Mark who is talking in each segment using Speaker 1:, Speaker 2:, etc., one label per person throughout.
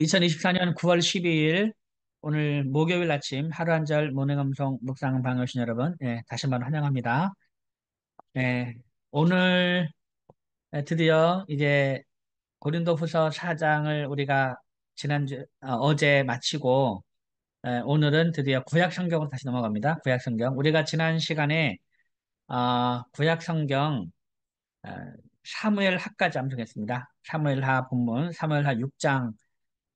Speaker 1: 2024년 9월 12일 오늘 목요일 아침 하루 한 절 모닝감성 묵상 방에 오신 여러분, 다시 한번 환영합니다. 예, 오늘 드디어 이제 고린도후서 4장을 우리가 어제 마치고 오늘은 드디어 구약 성경으로 다시 넘어갑니다. 구약 성경. 우리가 지난 시간에 구약 성경 어, 사무엘 하까지 암송했습니다. 사무엘 하 본문, 사무엘 하 6장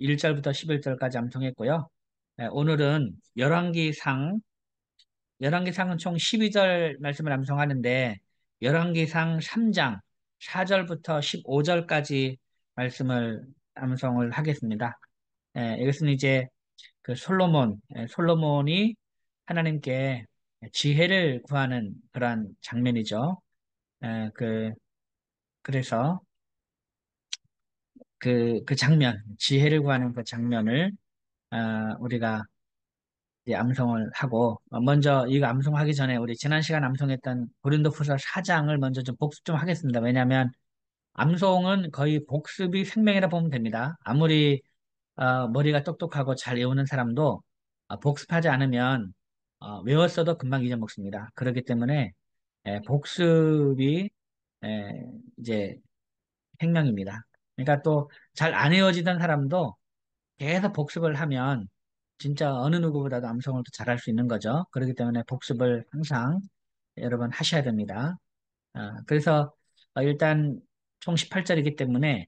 Speaker 1: 1절부터 11절까지 암송했고요. 오늘은 열왕기상은 총 12절 말씀을 암송하는데 열왕기상 3장 4절부터 15절까지 말씀을 암송을 하겠습니다. 이것은 이제 그 솔로몬이 하나님께 지혜를 구하는 그러한 장면이죠. 그 그래서 그 장면, 지혜를 구하는 그 장면을 우리가 이제 암송을 하고 먼저 이거 암송하기 전에 우리 지난 시간 암송했던 고린도후서 4장을 먼저 좀 복습 좀 하겠습니다. 왜냐하면 암송은 거의 복습이 생명이라 보면 됩니다. 아무리 머리가 똑똑하고 잘 외우는 사람도 복습하지 않으면 외웠어도 금방 잊어먹습니다. 그렇기 때문에 복습이 에, 이제 생명입니다. 그러니까 또 잘 안 외워지던 사람도 계속 복습을 하면 진짜 어느 누구보다도 암송을 더 잘할 수 있는 거죠. 그렇기 때문에 복습을 항상 여러분 하셔야 됩니다. 그래서 일단 총 18절이기 때문에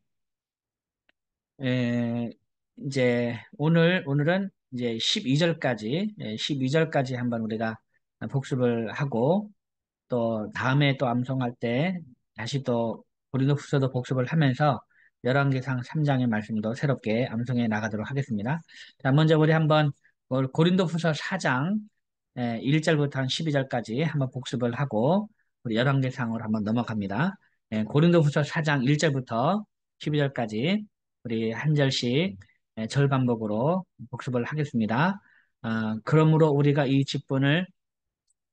Speaker 1: 에, 이제 오늘은 이제 12절까지 한번 우리가 복습을 하고 또 다음에 또 암송할 때 다시 또 고린도후서도 복습을 하면서 열왕기상 3장의 말씀도 새롭게 암송해 나가도록 하겠습니다. 자, 먼저 우리 한번 고린도후서 4장 1절부터 한 12절까지 한번 복습을 하고 우리 열왕기상으로 한번 넘어갑니다. 고린도후서 4장 1절부터 12절까지 우리 한 절씩 절반복으로 복습을 하겠습니다. 그러므로 우리가 이 직분을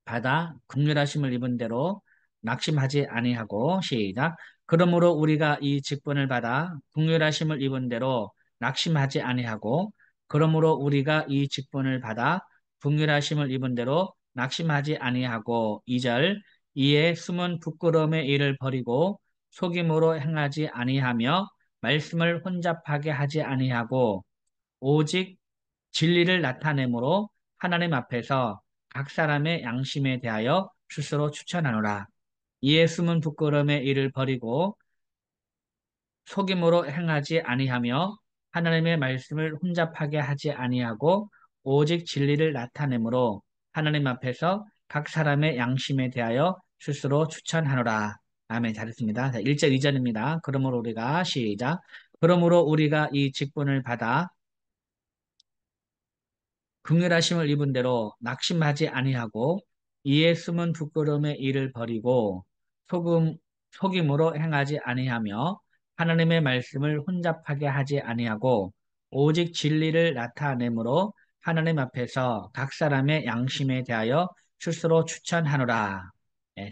Speaker 1: 받아 긍휼하심을 입은 대로 낙심하지 아니하고 시작. 그러므로 우리가 이 직분을 받아 긍휼하심을 입은 대로 낙심하지 아니하고 그러므로 우리가 이 직분을 받아 긍휼하심을 입은 대로 낙심하지 아니하고 2절 이에 숨은 부끄러움의 일을 버리고 속임으로 행하지 아니하며 말씀을 혼잡하게 하지 아니하고 오직 진리를 나타내므로 하나님 앞에서 각 사람의 양심에 대하여 스스로 추천하노라. 이에 숨은 부끄러움의 일을 버리고 속임으로 행하지 아니하며 하나님의 말씀을 혼잡하게 하지 아니하고 오직 진리를 나타내므로 하나님 앞에서 각 사람의 양심에 대하여 스스로 추천하노라. 아멘. 잘했습니다. 자, 1절, 2절입니다. 그러므로 우리가 시작. 그러므로 우리가 이 직분을 받아 긍휼하심을 입은 대로 낙심하지 아니하고 이에 숨은 부끄러움의 일을 버리고 속음, 속임으로 행하지 아니하며 하나님의 말씀을 혼잡하게 하지 아니하고 오직 진리를 나타내므로 하나님 앞에서 각 사람의 양심에 대하여 스스로 추천하노라.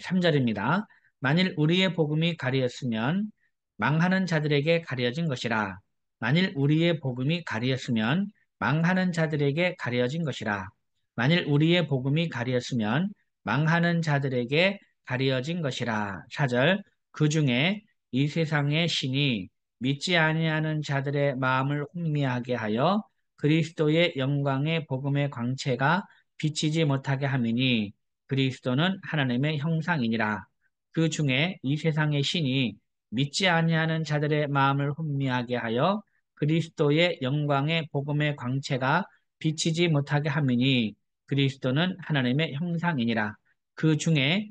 Speaker 1: 3절입니다. 만일 우리의 복음이 가리었으면 망하는 자들에게 가려진 것이라. 만일 우리의 복음이 가리었으면 망하는 자들에게 가려진 것이라. 만일 우리의 복음이 가리었으면 망하는 자들에게 가려진 것이라. 4절 그 중에 이 세상의 신이 믿지 아니하는 자들의 마음을 혼미하게 하여 그리스도의 영광의 복음의 광채가 비치지 못하게 함이니 그리스도는 하나님의 형상이니라. 그 중에 이 세상의 신이 믿지 아니하는 자들의 마음을 혼미하게 하여 그리스도의 영광의 복음의 광채가 비치지 못하게 함이니 그리스도는 하나님의 형상이니라. 그 중에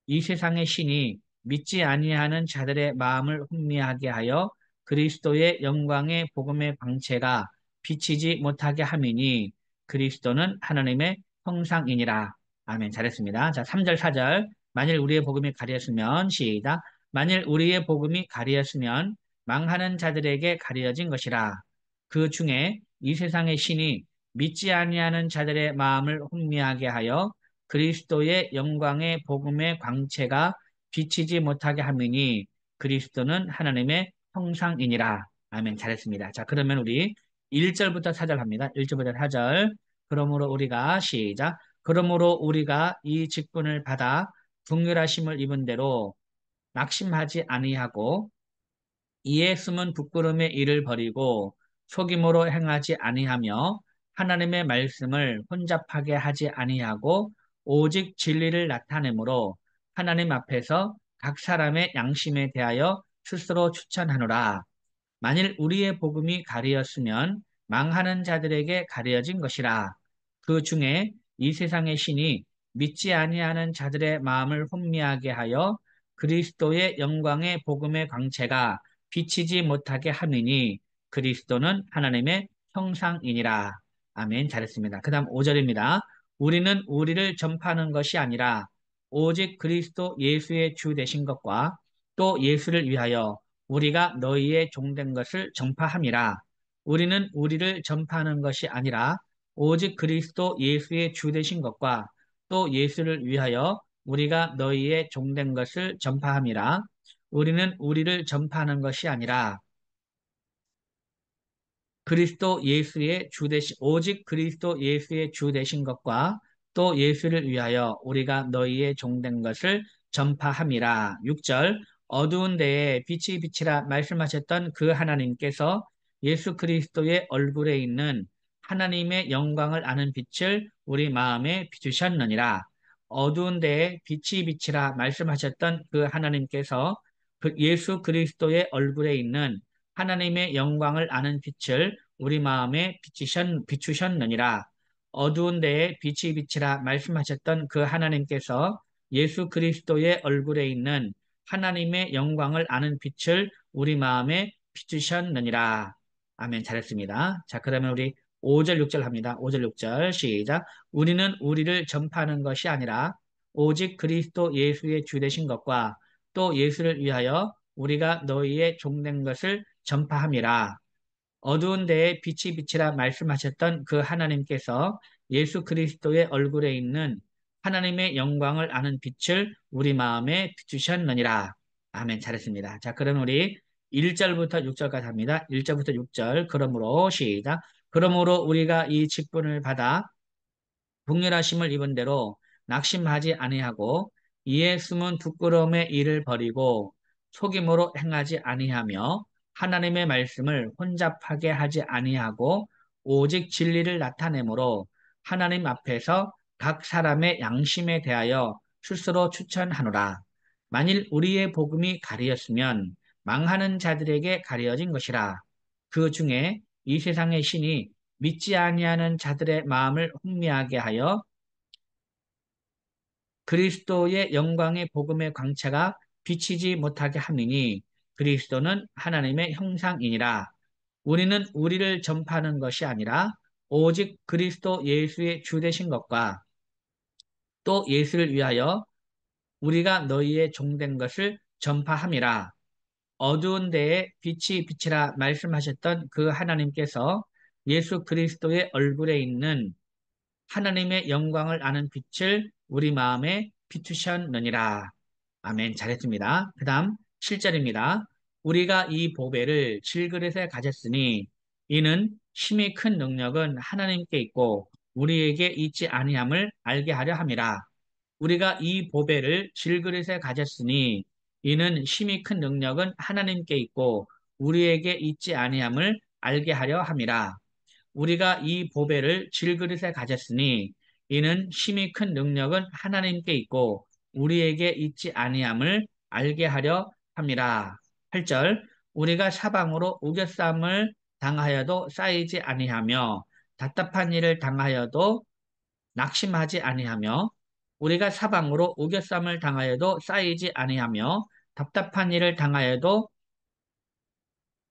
Speaker 1: 이 세상의 신이 믿지 아니하는 자들의 마음을 혼미하게 하여 그리스도의 영광의 복음의 광채가 비치지 못하게 함이니 그리스도는 하나님의 형상이니라. 아멘. 잘했습니다. 자, 3절, 4절. 만일 우리의 복음이 가려졌으면 시작. 만일 우리의 복음이 가려졌으면 망하는 자들에게 가려진 것이라. 그 중에 이 세상의 신이 믿지 아니하는 자들의 마음을 혼미하게 하여 그리스도의 영광의 복음의 광채가 비치지 못하게 함이니 그리스도는 하나님의 형상이니라. 아멘. 잘했습니다. 자, 그러면 우리 1절부터 4절 합니다. 1절부터 4절. 그러므로 우리가 시작. 그러므로 우리가 이 직분을 받아 국률하심을 입은 대로 낙심하지 아니하고 이에 숨은 부끄러움의 일을 버리고 속임으로 행하지 아니하며 하나님의 말씀을 혼잡하게 하지 아니하고 오직 진리를 나타내므로 하나님 앞에서 각 사람의 양심에 대하여 스스로 추천하노라. 만일 우리의 복음이 가리었으면 망하는 자들에게 가려진 것이라. 그 중에 이 세상의 신이 믿지 아니하는 자들의 마음을 혼미하게 하여 그리스도의 영광의 복음의 광채가 비치지 못하게 함이니 그리스도는 하나님의 형상이니라. 아멘. 잘했습니다. 그 다음 5절입니다. 우리는 우리를 전파하는 것이 아니라 오직 그리스도 예수의 주 되신 것과 또 예수를 위하여 우리가 너희의 종된 것을 전파함이라. 우리는 우리를 전파하는 것이 아니라 오직 그리스도 예수의 주 되신 것과 또 예수를 위하여 우리가 너희의 종된 것을 전파함이라. 우리는 우리를 전파하는 것이 아니라 그리스도 예수의 주 되신 오직 그리스도 예수의 주 되신 것과 또 예수를 위하여 우리가 너희의 종된 것을 전파함이라. 6절 어두운 데에 빛이 비치라 말씀하셨던 그 하나님께서 예수 그리스도의 얼굴에 있는 하나님의 영광을 아는 빛을 우리 마음에 비추셨느니라. 어두운 데에 빛이 비치라 말씀하셨던 그 하나님께서 그 예수 그리스도의 얼굴에 있는 하나님의 영광을 아는 빛을 우리 마음에 비추셨느니라. 어두운 데에 빛이 비치라 말씀하셨던 그 하나님께서 예수 그리스도의 얼굴에 있는 하나님의 영광을 아는 빛을 우리 마음에 비추셨느니라. 아멘. 잘했습니다. 자, 그러면 우리 5절, 6절 합니다. 5절, 6절 시작. 우리는 우리를 전파하는 것이 아니라 오직 그리스도 예수의 주 되신 것과 또 예수를 위하여 우리가 너희의 종된 것을 전파함이라. 어두운 데에 빛이 비치라 말씀하셨던 그 하나님께서 예수 그리스도의 얼굴에 있는 하나님의 영광을 아는 빛을 우리 마음에 비추셨느니라. 아멘. 잘했습니다. 자, 그럼 우리 1절부터 6절까지 합니다. 1절부터 6절. 그러므로 시작. 그러므로 우리가 이 직분을 받아 국률하심을 입은 대로 낙심하지 아니하고 이에 숨은 부끄러움의 일을 버리고 속임으로 행하지 아니하며 하나님의 말씀을 혼잡하게 하지 아니하고 오직 진리를 나타내므로 하나님 앞에서 각 사람의 양심에 대하여 스스로 추천하노라. 만일 우리의 복음이 가리었으면 망하는 자들에게 가려진 것이라. 그 중에 이 세상의 신이 믿지 아니하는 자들의 마음을 혼미하게 하여 그리스도의 영광의 복음의 광채가 비치지 못하게 함이니 그리스도는 하나님의 형상이니라. 우리는 우리를 전파하는 것이 아니라 오직 그리스도 예수의 주 되신 것과 또 예수를 위하여 우리가 너희의 종된 것을 전파함이라. 어두운 데에 빛이 비치라 말씀하셨던 그 하나님께서 예수 그리스도의 얼굴에 있는 하나님의 영광을 아는 빛을 우리 마음에 비추셨느니라. 아멘. 잘했습니다. 그 다음 7절입니다. 우리가 이 보배를 질그릇에 가졌으니 이는 힘이 큰 능력은 하나님께 있고 우리에게 있지 아니함을 알게 하려 함이라. 우리가 이 보배를 질그릇에 가졌으니 이는 힘이 큰 능력은 하나님께 있고 우리에게 있지 아니함을 알게 하려 함이라. 우리가 이 보배를 질그릇에 가졌으니 이는 힘이 큰 능력은 하나님께 있고 우리에게 있지 아니함을 알게 하려 함이라. 8절 우리가 사방으로 우겨쌈을 당하여도 쌓이지 아니하며 답답한 일을 당하여도 낙심하지 아니하며 우리가 사방으로 우겨쌈을 당하여도 쌓이지 아니하며 답답한 일을 당하여도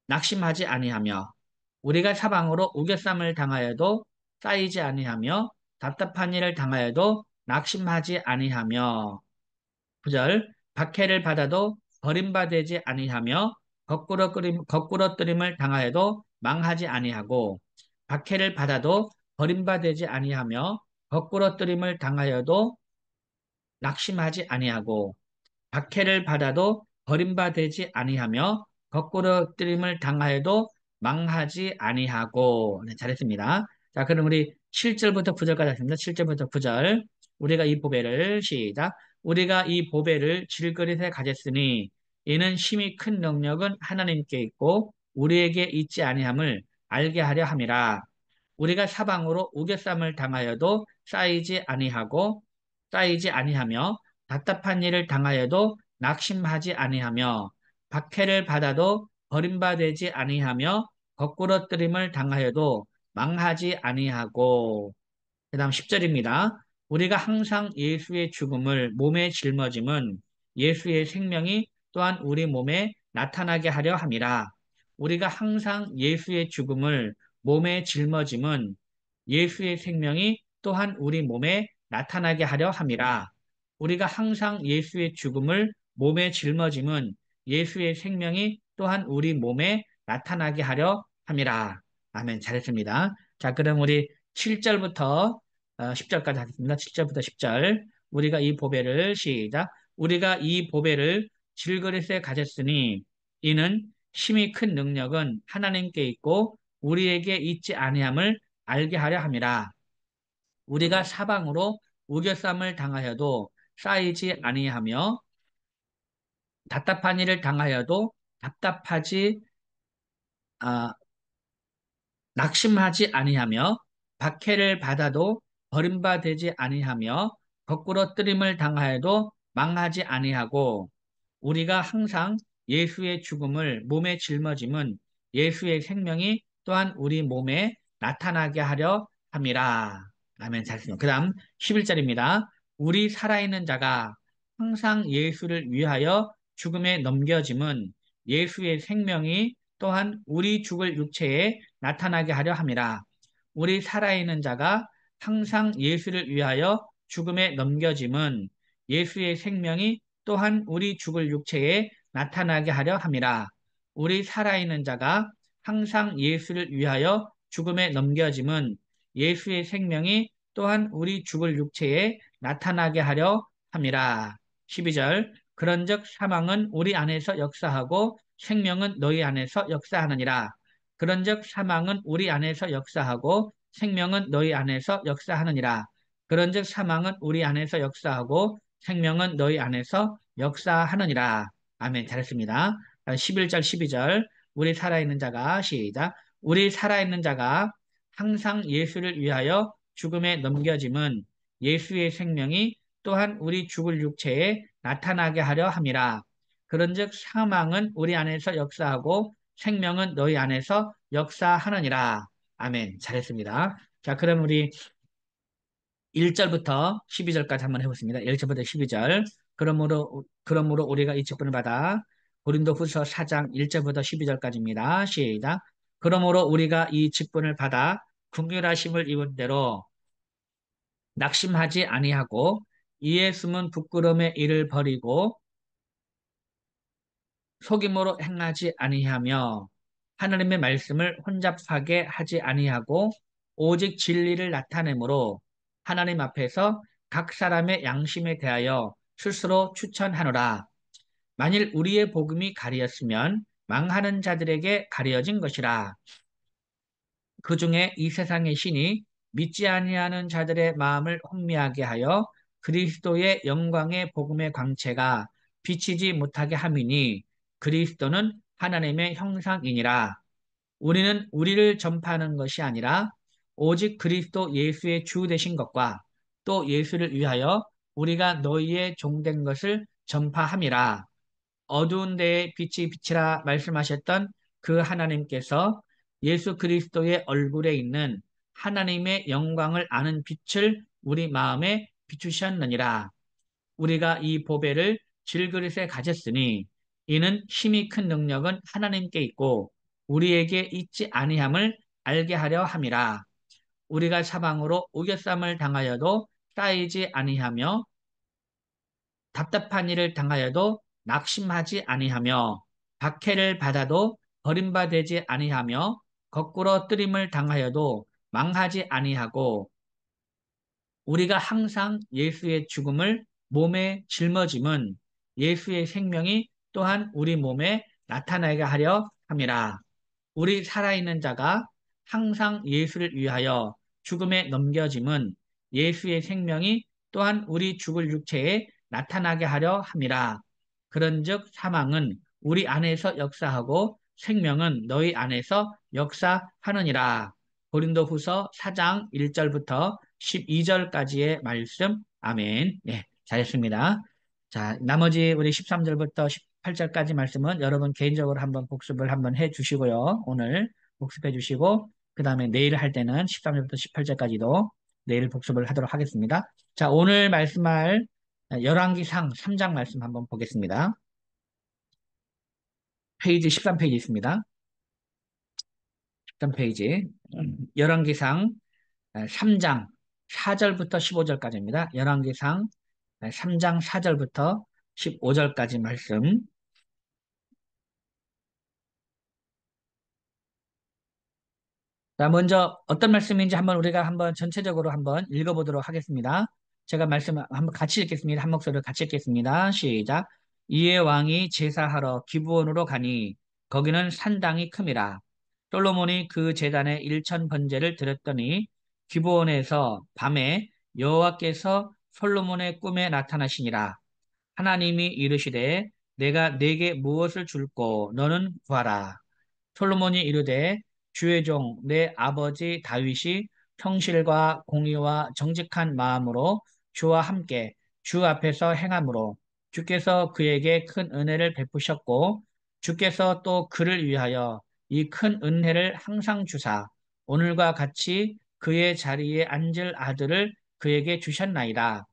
Speaker 1: 낙심하지 아니하며 우리가 사방으로 우겨쌈을 당하여도 쌓이지 아니하며 답답한 일을 당하여도 낙심하지 아니하며 9절 박해를 받아도 버림받지 아니하며 거꾸로 뜨림을 당하여도 망하지 아니하고 박해를 받아도 버림받지 아니하며 거꾸로 뜨림을 당하여도 낙심하지 아니하고 박해를 받아도 버림받지 아니하며 거꾸로 뜨림을 당하여도 망하지 아니하고. 네, 잘했습니다. 자, 그럼 우리 7절부터 9절까지 하겠습니다. 7절부터 9절. 우리가 이 보배를 시작. 우리가 이 보배를 질그릇에 가졌으니 이는 심히 큰 능력은 하나님께 있고 우리에게 있지 아니함을 알게 하려 함이라. 우리가 사방으로 우겨쌈을 당하여도 쌓이지 아니하며 답답한 일을 당하여도 낙심하지 아니하며 박해를 받아도 버림받지 아니하며 거꾸로 뜨림을 당하여도 망하지 아니하고. 그 다음 10절입니다. 우리가 항상 예수의 죽음을 몸에 짊어짐은 예수의 생명이 또한 우리 몸에 나타나게 하려 함이라. 우리가 항상 예수의 죽음을 몸에 짊어짐은 예수의 생명이 또한 우리 몸에 나타나게 하려 함이라. 우리가 항상 예수의 죽음을 몸에 짊어짐은 예수의 생명이 또한 우리 몸에 나타나게 하려 함이라. 아멘. 잘했습니다. 자, 그럼 우리 7절부터 10절까지 하겠습니다. 7절부터 10절. 우리가 이 보배를 시작. 우리가 이 보배를 질그릇에 가졌으니 이는 심히 큰 능력은 하나님께 있고 우리에게 있지 아니함을 알게 하려 함이라. 우리가 사방으로 우겨쌈을 당하여도 쌓이지 아니하며 답답한 일을 당하여도 답답하지 아, 낙심하지 아니하며 박해를 받아도 버림받지 아니하며 거꾸로 뜨림을 당하여도 망하지 아니하고 우리가 항상 예수의 죽음을 몸에 짊어짐은 예수의 생명이 또한 우리 몸에 나타나게 하려 함이라. 아멘. 잘했습니다. 그 다음 11절입니다. 우리 살아있는 자가 항상 예수를 위하여 죽음에 넘겨짐은 예수의 생명이 또한 우리 죽을 육체에 나타나게 하려 함이라. 우리 살아있는 자가 항상 예수를 위하여 죽음에 넘겨짐은 예수의 생명이 또한 우리 죽을 육체에 나타나게 하려 함이라. 우리 살아있는 자가 항상 예수를 위하여 죽음에 넘겨짐은 예수의 생명이 또한 우리 죽을 육체에 나타나게 하려 함이라. 12절. 그런즉 사망은 우리 안에서 역사하고 생명은 너희 안에서 역사하느니라. 그런즉 사망은 우리 안에서 역사하고 생명은 너희 안에서 역사하느니라. 그런즉 사망은 우리 안에서 역사하고 생명은 너희 안에서 역사하느니라. 아멘. 잘했습니다. 11절, 12절. 우리 살아있는 자가 시작. 우리 살아있는 자가 항상 예수를 위하여 죽음에 넘겨짐은 예수의 생명이 또한 우리 죽을 육체에 나타나게 하려 함이라. 그런즉 사망은 우리 안에서 역사하고 생명은 너희 안에서 역사하느니라. 아멘. 잘했습니다. 자, 그럼 우리 1절부터 12절까지 한번 해보겠습니다. 1절부터 12절. 그러므로 우리가 이 직분을 받아 고린도후서 4장 1절부터 12절까지입니다. 시작. 그러므로 우리가 이 직분을 받아 긍휼하심을 입은 대로 낙심하지 아니하고 이에 숨은 부끄러움의 일을 버리고 속임으로 행하지 아니하며 하나님의 말씀을 혼잡하게 하지 아니하고 오직 진리를 나타내므로 하나님 앞에서 각 사람의 양심에 대하여 스스로 추천하노라. 만일 우리의 복음이 가리었으면 망하는 자들에게 가려진 것이라. 그 중에 이 세상의 신이 믿지 아니하는 자들의 마음을 혼미하게 하여 그리스도의 영광의 복음의 광채가 비치지 못하게 함이니 그리스도는 하나님의 형상이니라. 우리는 우리를 전파하는 것이 아니라 오직 그리스도 예수의 주 되신 것과 또 예수를 위하여 우리가 너희의 종된 것을 전파함이라. 어두운 데에 빛이 비치라 말씀하셨던 그 하나님께서 예수 그리스도의 얼굴에 있는 하나님의 영광을 아는 빛을 우리 마음에 비추셨느니라. 우리가 이 보배를 질그릇에 가졌으니 이는 힘이 큰 능력은 하나님께 있고 우리에게 있지 아니함을 알게 하려 함이라. 우리가 사방으로 우겨쌈을 당하여도 쌓이지 아니하며 답답한 일을 당하여도 낙심하지 아니하며 박해를 받아도 버림받지 아니하며 거꾸로 뜨림을 당하여도 망하지 아니하고 우리가 항상 예수의 죽음을 몸에 짊어짐은 예수의 생명이 또한 우리 몸에 나타나게 하려 함이라. 우리 살아있는 자가 항상 예수를 위하여 죽음에 넘겨짐은 예수의 생명이 또한 우리 죽을 육체에 나타나게 하려 함이라. 그런즉 사망은 우리 안에서 역사하고 생명은 너희 안에서 역사하느니라. 고린도후서 4장 1절부터 12절까지의 말씀. 아멘. 예, 잘했습니다. 자, 나머지 우리 13절부터 18절까지 말씀은 여러분 개인적으로 한번 복습을 한번 해 주시고요. 오늘 복습해 주시고, 그 다음에 내일 할 때는 13절부터 18절까지도 내일 복습을 하도록 하겠습니다. 자, 오늘 말씀할 열왕기상 3장 말씀 한번 보겠습니다. 페이지 13페이지 있습니다. 13페이지. 열왕기상 3장 4절부터 15절까지입니다. 열왕기상 3장 4절부터 15절까지 말씀. 자, 먼저 어떤 말씀인지 한번 우리가 한번 전체적으로 한번 읽어보도록 하겠습니다. 제가 말씀 한번 같이 읽겠습니다. 한 목소리로 같이 읽겠습니다. 시작. 이에 왕이 제사하러 기브온으로 가니 거기는 산당이 큼이라. 솔로몬이 그 제단에 일천 번제를 드렸더니 기브온에서 밤에 여호와께서 솔로몬의 꿈에 나타나시니라. 하나님이 이르시되 내가 네게 무엇을 줄꼬 너는 구하라. 솔로몬이 이르되 주의 종 내 아버지 다윗이 성실과 공의와 정직한 마음으로 주와 함께 주 앞에서 행함으로 주께서 그에게 큰 은혜를 베푸셨고 주께서 또 그를 위하여 이 큰 은혜를 항상 주사 오늘과 같이 그의 자리에 앉을 아들을 그에게 주셨나이다.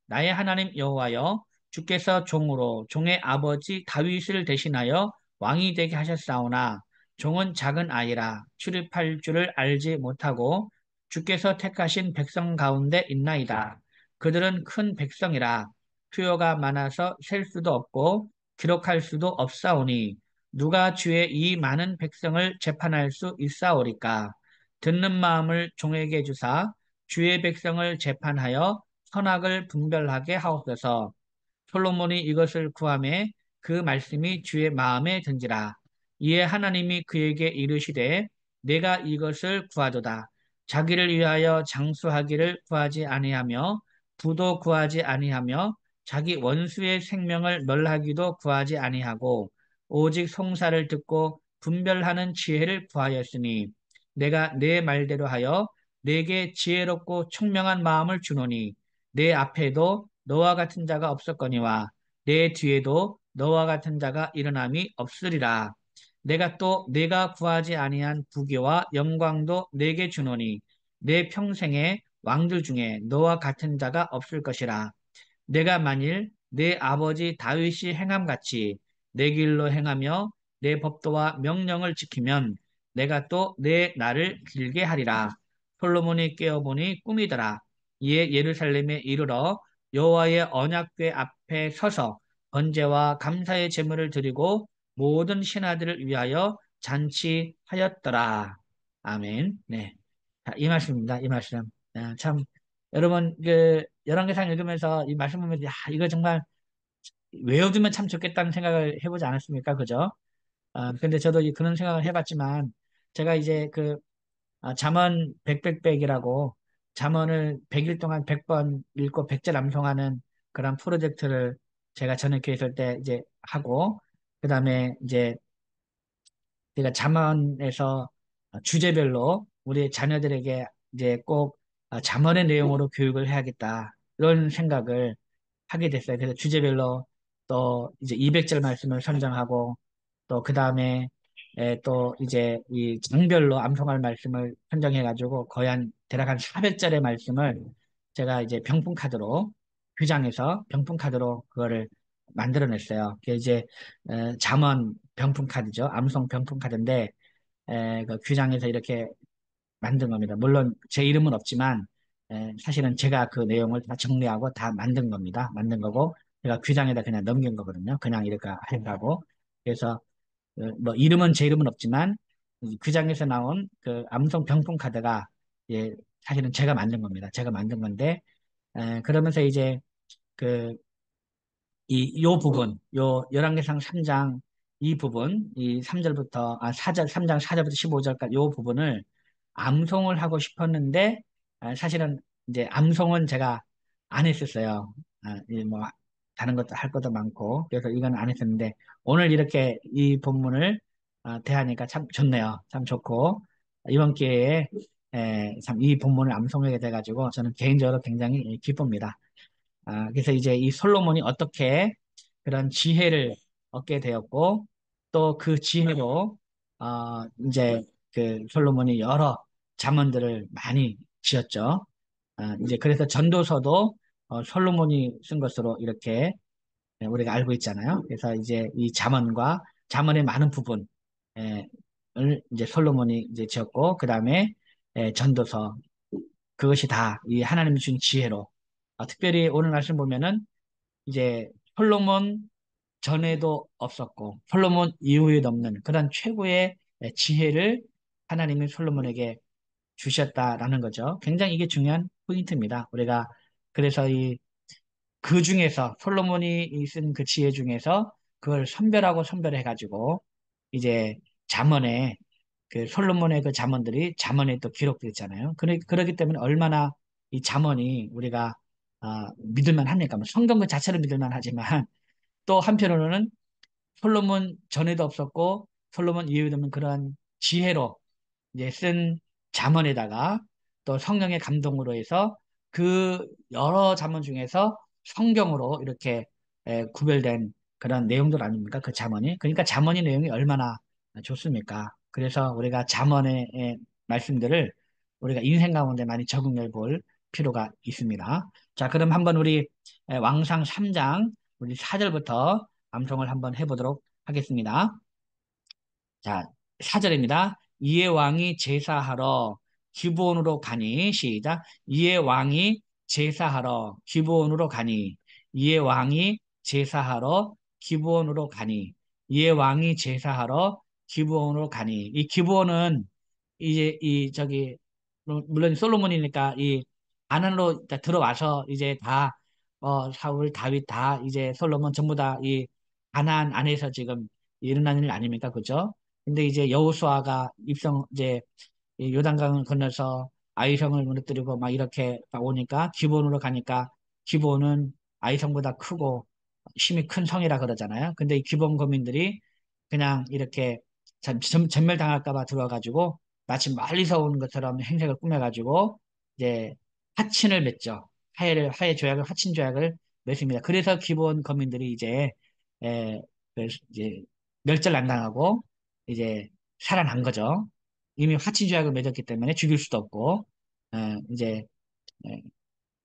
Speaker 1: 나의 하나님 여호와여 주께서 종으로 종의 아버지 다윗을 대신하여 왕이 되게 하셨사오나 종은 작은 아이라 출입할 줄을 알지 못하고 주께서 택하신 백성 가운데 있나이다. 그들은 큰 백성이라 수요가 많아서 셀 수도 없고 기록할 수도 없사오니 누가 주의 이 많은 백성을 재판할 수 있사오리까. 듣는 마음을 종에게 주사 주의 백성을 재판하여 선악을 분별하게 하옵소서. 솔로몬이 이것을 구하매 그 말씀이 주의 마음에 든지라. 이에 하나님이 그에게 이르시되 내가 이것을 구하도다. 자기를 위하여 장수하기를 구하지 아니하며 부도 구하지 아니하며 자기 원수의 생명을 멸하기도 구하지 아니하고 오직 송사를 듣고 분별하는 지혜를 구하였으니 내가 내 말대로 하여 내게 지혜롭고 총명한 마음을 주노니 내 앞에도 너와 같은 자가 없었거니와 내 뒤에도 너와 같은 자가 일어남이 없으리라. 내가 또 내가 구하지 아니한 부귀와 영광도 내게 주노니 내 평생에 왕들 중에 너와 같은 자가 없을 것이라. 내가 만일 내 아버지 다윗이 행함같이 내 길로 행하며 내 법도와 명령을 지키면 내가 또 내 날을 길게 하리라. 솔로몬이 깨어보니 꿈이더라. 이에 예루살렘에 이르러 여호와의 언약궤 앞에 서서 번제와 감사의 제물을 드리고 모든 신하들을 위하여 잔치하였더라. 아멘. 네. 자, 이 말씀입니다. 이 말씀. 참 여러분 그 열왕기상 읽으면서 이 말씀 보면 야, 이거 정말 외워두면 참 좋겠다는 생각을 해보지 않았습니까? 그죠? 근데 저도 그런 생각을 해봤지만 제가 이제 그 잠언 백백백이라고 잠언을 100일 동안 100번 읽고 100절 암송하는 그런 프로젝트를 제가 전에 교회 있을 때 이제 하고 그다음에 이제 제가 잠언에서 주제별로 우리 자녀들에게 이제 꼭 잠언의 내용으로 교육을 해야겠다. 이런 생각을 하게 됐어요. 그래서 주제별로 또 이제 200절 말씀을 선정하고 또 그 다음에 또 이제 이 장별로 암송할 말씀을 선정해가지고 거의 한 대략 한 400절의 말씀을 제가 이제 병풍카드로 규장해서 병풍카드로 그거를 만들어냈어요. 그게 이제 잠언 병풍카드죠. 암송 병풍카드인데 그 규장해서 이렇게 만든 겁니다. 물론 제 이름은 없지만 사실은 제가 그 내용을 다 정리하고 다 만든 겁니다. 만든 거고 제가 규장에다 그냥 넘긴 거거든요. 그냥 이렇게 하려고. 그래서 뭐 이름은 제 이름은 없지만 이 규장에서 나온 그 암송 병풍 카드가 예, 사실은 제가 만든 겁니다. 제가 만든 건데 그러면서 이제 그 요 부분, 요 열왕기상 3장 이 부분, 이 3절부터, 4절, 3장 4절부터 15절까지 이 부분을 암송을 하고 싶었는데, 사실은 이제 암송은 제가 안 했었어요. 뭐, 다른 것도 할 것도 많고, 그래서 이건 안 했었는데, 오늘 이렇게 이 본문을 대하니까 참 좋네요. 참 좋고, 이번 기회에 참 이 본문을 암송하게 돼가지고, 저는 개인적으로 굉장히 기쁩니다. 그래서 이제 이 솔로몬이 어떻게 그런 지혜를 얻게 되었고, 또 그 지혜로, 이제 그 솔로몬이 여러 잠언들을 많이 지었죠. 이제 그래서 전도서도 솔로몬이 쓴 것으로 이렇게 우리가 알고 있잖아요. 그래서 이제 이 잠언과 잠언의 많은 부분, 을 이제 솔로몬이 이제 지었고, 그 다음에 전도서, 그것이 다 이 하나님이 준 지혜로, 특별히 오늘 말씀 보면은 이제 솔로몬 전에도 없었고 솔로몬 이후에도 없는 그런 최고의 지혜를 하나님이 솔로몬에게 주셨다라는 거죠. 굉장히 이게 중요한 포인트입니다. 우리가 그래서 이 그 중에서 솔로몬이 쓴 그 지혜 중에서 그걸 선별하고 선별해 가지고 이제 잠언에 그 솔로몬의 그 잠언들이 잠언에 또 기록되어 있잖아요. 그렇기 때문에 얼마나 이 잠언이 우리가 믿을만 합니까? 뭐 성경 그 자체를 믿을만 하지만 또 한편으로는 솔로몬 전에도 없었고 솔로몬 이후에도 없는 그러한 지혜로 이제 쓴 잠언에다가 또 성령의 감동으로 해서 그 여러 잠언 중에서 성경으로 이렇게 구별된 그런 내용들 아닙니까? 그 잠언이. 그러니까 잠언의 내용이 얼마나 좋습니까? 그래서 우리가 잠언의 말씀들을 우리가 인생 가운데 많이 적응해 볼 필요가 있습니다. 자, 그럼 한번 우리 왕상 3장 우리 4절부터 암송을 한번 해보도록 하겠습니다. 자, 4절입니다. 이에 왕이 제사하러 기브온으로 가니 시작. 이에 왕이 제사하러 기브온으로 가니 이에 왕이 제사하러 기브온으로 가니 이에 왕이 제사하러 기브온으로 가니 이 기브온은 이제 이 저기 물론 솔로몬이니까 이 아난으로 들어와서 이제 다 사울 다윗 다 이제 솔로몬 전부 다 이 가나안 안에서 지금 일어난 일 아닙니까? 그죠? 근데 이제 여호수아가 입성 이제 이 요단강을 건너서 아이성을 무너뜨리고 막 이렇게 막 오니까 기브온으로 가니까 기브온은 아이성보다 크고 힘이 큰 성이라 그러잖아요. 근데 이 기브온 거민들이 그냥 이렇게 전멸당할까 봐 들어와가지고 마치 멀리서 오는 것처럼 행색을 꾸며가지고 이제 하친을 맺죠. 하해 조약을 하친 조약을 맺습니다. 그래서 기브온 거민들이 이제 에, 이제 멸절 안 당하고 이제 살아난 거죠. 이미 화친 조약을 맺었기 때문에 죽일 수도 없고, 이제, 예,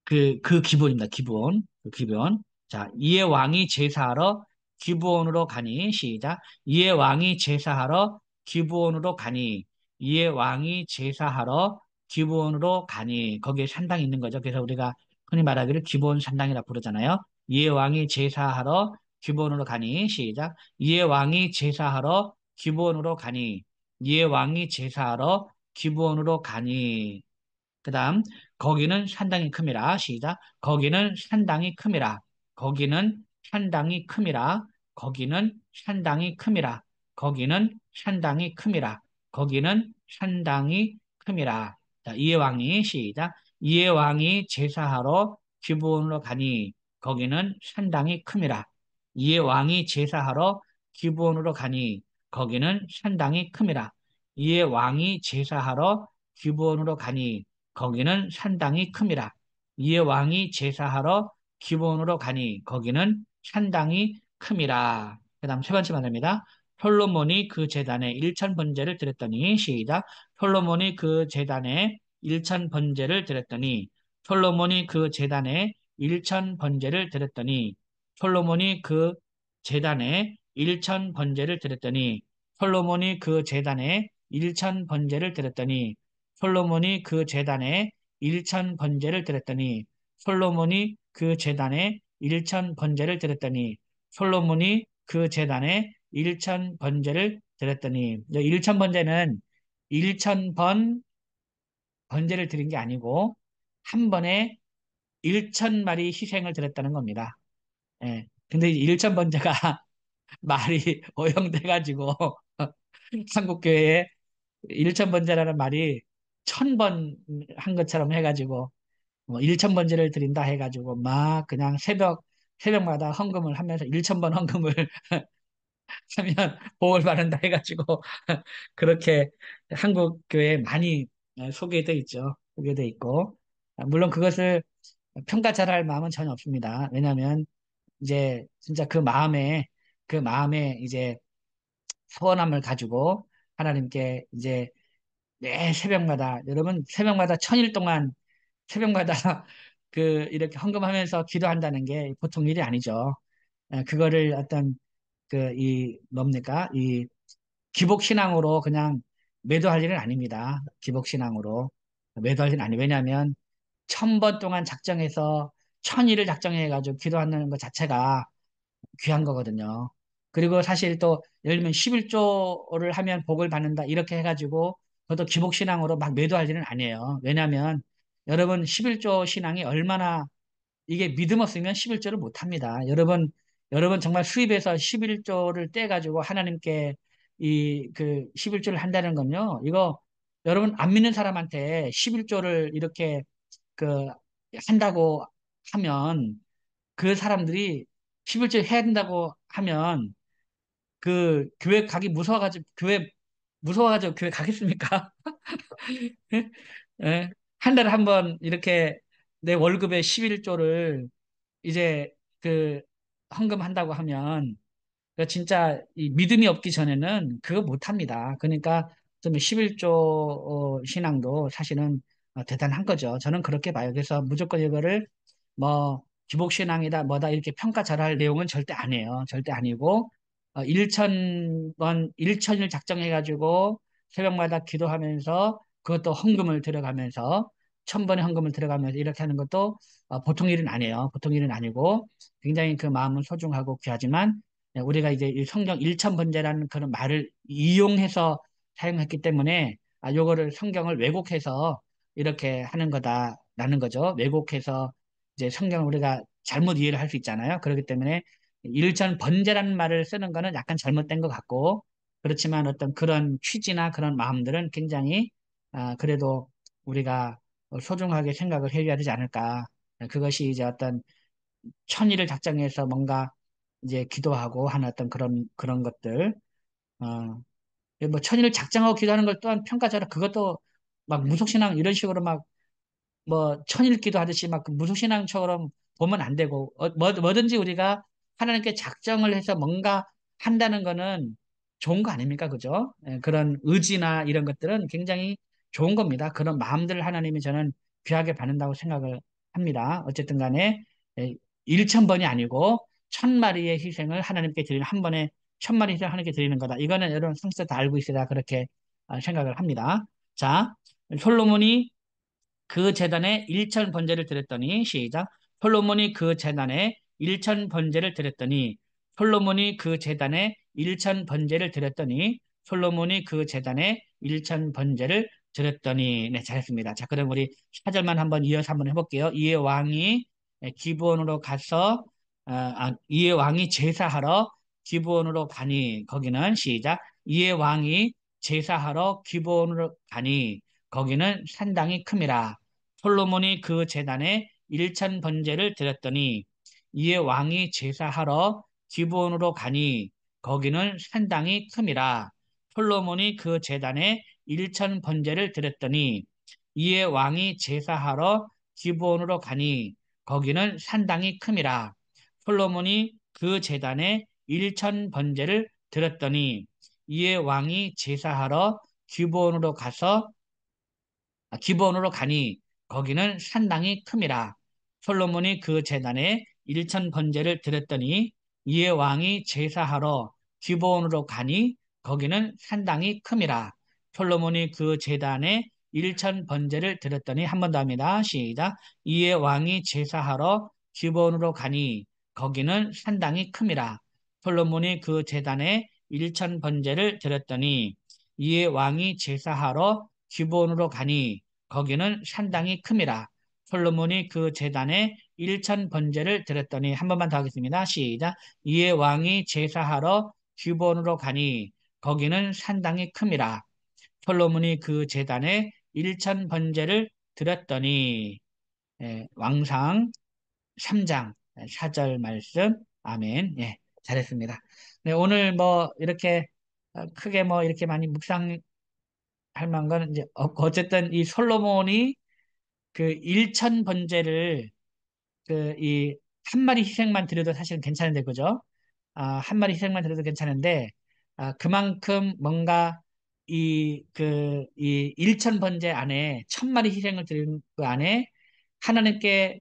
Speaker 1: 그 기본입니다. 기본. 그 기본. 자, 이에 왕이 제사하러 기브온으로 가니, 시작. 이에 왕이 제사하러 기브온으로 가니, 이에 왕이 제사하러 기브온으로 가니, 거기에 산당이 있는 거죠. 그래서 우리가 흔히 말하기를 기브온 산당이라 부르잖아요. 이에 왕이 제사하러 기브온으로 가니, 시작. 이에 왕이 제사하러 기브온으로 가니, 이에 왕이 제사하러 기브온으로 가니, 그 다음, 거기는 산당이 큼이라. 시작. 거기는 산당이 큼이라. 거기는 산당이 큼이라. 거기는 산당이 큼이라. 거기는 산당이 큼이라. 거기는 산당이 큼이라. 자, 이에 왕이 시작. 이에 왕이 제사하러 기브온으로 가니 거기는 산당이 큼이라. 이에 왕이 제사하러 기브온으로 가니 거기는 산당이 큼이라. 이에 왕이 제사하러 기브온으로 가니 거기는 산당이 큼이라. 이에 왕이 제사하러 기브온으로 가니 거기는 산당이 큼이라. 그 다음 세 번째 말입니다. 솔로몬이 그 제단에 일천 번제를 드렸더니 시작. 솔로몬이 그 제단에 일천 번제를 드렸더니 솔로몬이 그 제단에 일천 번제를 드렸더니 솔로몬이 그 제단에 일천 번제를 드렸더니 솔로몬이 그 제단에 일천 번제를 드렸더니 솔로몬이 그 제단에 일천 번제를 드렸더니 솔로몬이 그 제단에 일천 번제를 드렸더니 솔로몬이 그 제단에 일천 번제를 드렸더니 일천 번제는 일천 번 번제를 드린 게 아니고 한 번에 일천 마리 희생을 드렸다는 겁니다. 예. 근데 일천 번제가 말이 오용돼가지고 한국교회에 일천번제라는 말이 1000번 한 것처럼 해가지고 뭐 일천번제를 드린다 해가지고 막 그냥 새벽마다 헌금을 하면서 1000번 헌금을 하면 복을 받는다 해가지고 그렇게 한국 교회에 많이 소개돼 있죠. 소개돼 있고 물론 그것을 평가절하할 마음은 전혀 없습니다. 왜냐하면 이제 진짜 그 마음에 이제 소원함을 가지고 하나님께 이제 매 새벽마다 여러분 새벽마다 1000일 동안 새벽마다 그 이렇게 헌금하면서 기도한다는 게 보통 일이 아니죠. 그거를 어떤 그 이 뭡니까 이 기복신앙으로 그냥 매도할 일은 아닙니다. 기복신앙으로 매도할 일은 아니 왜냐하면 1000번 동안 작정해서 1000일을 작정해가지고 기도하는 것 자체가 귀한 거거든요. 그리고 사실 또 예를 들면 11조를 하면 복을 받는다 이렇게 해가지고 그것도 기복신앙으로 막 매도할 일은 아니에요. 왜냐하면 여러분 11조 신앙이 얼마나 이게 믿음 없으면 11조를 못 합니다. 여러분 정말 수입에서 11조를 떼가지고 하나님께 이 그 11조를 한다는 건요. 이거 여러분 안 믿는 사람한테 11조를 이렇게 그 한다고 하면 그 사람들이 11조 해야 된다고 하면 그 교회 무서워가지고 교회 가겠습니까? 예? 한 달에 한 번 이렇게 내 월급의 11조를 이제 그 헌금한다고 하면 그 진짜 이 믿음이 없기 전에는 그거 못 합니다. 그러니까 좀 11조 신앙도 사실은 대단한 거죠. 저는 그렇게 봐요. 그래서 무조건 이거를 뭐 기복신앙이다 뭐다 이렇게 평가절하할 내용은 절대 아니에요. 절대 아니고 1000번 1000일 작정해가지고 새벽마다 기도하면서 그것도 헌금을 들어가면서 1000번의 헌금을 들어가면서 이렇게 하는 것도 보통 일은 아니에요. 보통 일은 아니고 굉장히 그 마음은 소중하고 귀하지만 우리가 이제 이 성경 일천번제라는 그런 말을 이용해서 사용했기 때문에 요거를 성경을 왜곡해서 이렇게 하는 거다라는 거죠. 왜곡해서 이제 성경을 우리가 잘못 이해를 할 수 있잖아요. 그렇기 때문에 일천번제라는 말을 쓰는 거는 약간 잘못된 것 같고 그렇지만 어떤 그런 취지나 그런 마음들은 굉장히 그래도 우리가 소중하게 생각을 해야 되지 않을까. 그것이 이제 어떤 천일을 작정해서 뭔가 이제 기도하고 하는 어떤 그런 것들, 뭐 천일을 작정하고 기도하는 걸 또한 평가절하 그것도 막 무속신앙 이런 식으로 막 뭐 천일기도 하듯이 막그 무속신앙처럼 보면 안 되고 뭐든지 우리가 하나님께 작정을 해서 뭔가 한다는 거는 좋은 거 아닙니까? 그죠? 그런 의지나 이런 것들은 굉장히 좋은 겁니다. 그런 마음들을 하나님이 저는 귀하게 받는다고 생각을 합니다. 어쨌든 간에 예, 1000번이 아니고 1000마리의 희생을 하나님께 드리는 한 번에 1000마리 희생을 하나님께 드리는 거다. 이거는 여러분 성서 다 알고 있어야 그렇게 생각을 합니다. 자, 솔로몬이 그 재단에 일천 번제를 드렸더니 시작 솔로몬이 그 재단에 일천 번제를 드렸더니 솔로몬이 그 재단에 일천 번제를 드렸더니 솔로몬이 그 재단에 일천 번제를 드렸더니 네 잘했습니다. 자 그럼 우리 사절만 한번 이어서 한번 해볼게요. 이에 왕이 기브온으로 가서 이에 왕이 제사하러 기브온으로 가니 거기는 시작 이에 왕이 제사하러 기브온으로 가니 거기는 산당이 큼이라 솔로몬이 그 제단에 일천 번제를 드렸더니 이에 왕이 제사하러 기브온으로 가니 거기는 산당이 큼이라 솔로몬이 그 제단에 일천 번제를 드렸더니 이에 왕이 제사하러 기브온으로 가니 거기는 산당이 큼이라 솔로몬이 그 제단에 일천 번제를 드렸더니 이에 왕이 제사하러 기브온으로 가서 기브온으로 가니 거기는 산당이 큼이라 솔로몬이 그 제단에 일천 번제를 드렸더니 이에 왕이 제사하러 기브온으로 가니 거기는 산당이 큼이라 솔로몬이 그 제단에 일천 번제를 드렸더니 한 번 더 합니다. 시작 이에 왕이 제사하러 기브온으로 가니 거기는 산당이 큼이라 솔로몬이 그 제단에 일천 번제를 드렸더니 이에 왕이 제사하러 기브온으로 가니 거기는 산당이 큼이라 솔로몬이 그 제단에 일천 번제를 드렸더니 한 번만 더 하겠습니다. 시작. 이에 왕이 제사하러 기브온으로 가니 거기는 산당이 큼이라. 솔로몬이 그 제단에 일천 번제를 드렸더니 왕상 3장 4절 말씀. 아멘. 예, 잘했습니다. 네, 오늘 뭐 이렇게 크게 뭐 이렇게 많이 묵상할 만한 건 이제 없고 어쨌든 이 솔로몬이 그 일천 번제를 그 이 한 마리 희생만 드려도 사실은 괜찮은데 그죠? 한 마리 희생만 드려도 괜찮은데 그만큼 뭔가 이 일천 번제 안에 천 마리 희생을 드리는 그 안에 하나님께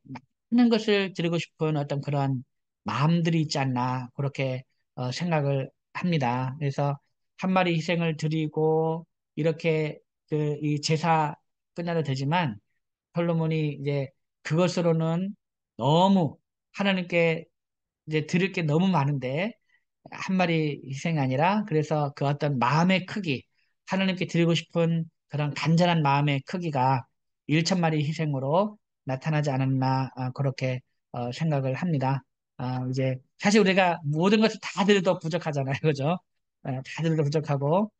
Speaker 1: 많은 것을 드리고 싶은 어떤 그런 마음들이 있지 않나 그렇게 생각을 합니다. 그래서 한 마리 희생을 드리고 이렇게 그 이 제사 끝나도 되지만 솔로몬이 이제 그것으로는 너무 하나님께 이제 드릴 게 너무 많은데 한 마리 희생이 아니라 그래서 그 어떤 마음의 크기 하나님께 드리고 싶은 그런 간절한 마음의 크기가 1천 마리 희생으로 나타나지 않았나 그렇게 생각을 합니다. 이제 사실 우리가 모든 것을 다 드려도 부족하잖아요, 그죠? 다 드려도 부족하고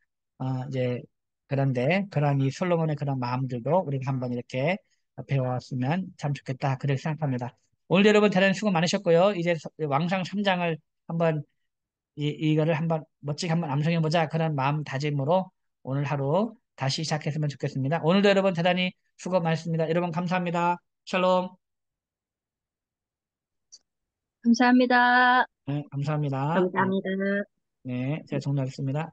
Speaker 1: 이제 그런데 그런 이 솔로몬의 그런 마음들도 우리가 한번 이렇게 배워왔으면 참 좋겠다 그렇게 생각합니다. 오늘 여러분 대단히 수고 많으셨고요. 이제 왕상 3장을 한번 이거를 한번 멋지게 한번 암송해 보자 그런 마음다짐으로 오늘 하루 다시 시작했으면 좋겠습니다. 오늘도 여러분 대단히 수고 많으셨습니다. 여러분 감사합니다. 샬롬.
Speaker 2: 감사합니다.
Speaker 1: 네, 감사합니다. 네,
Speaker 2: 감사합니다.
Speaker 1: 네, 제가 종료하겠습니다.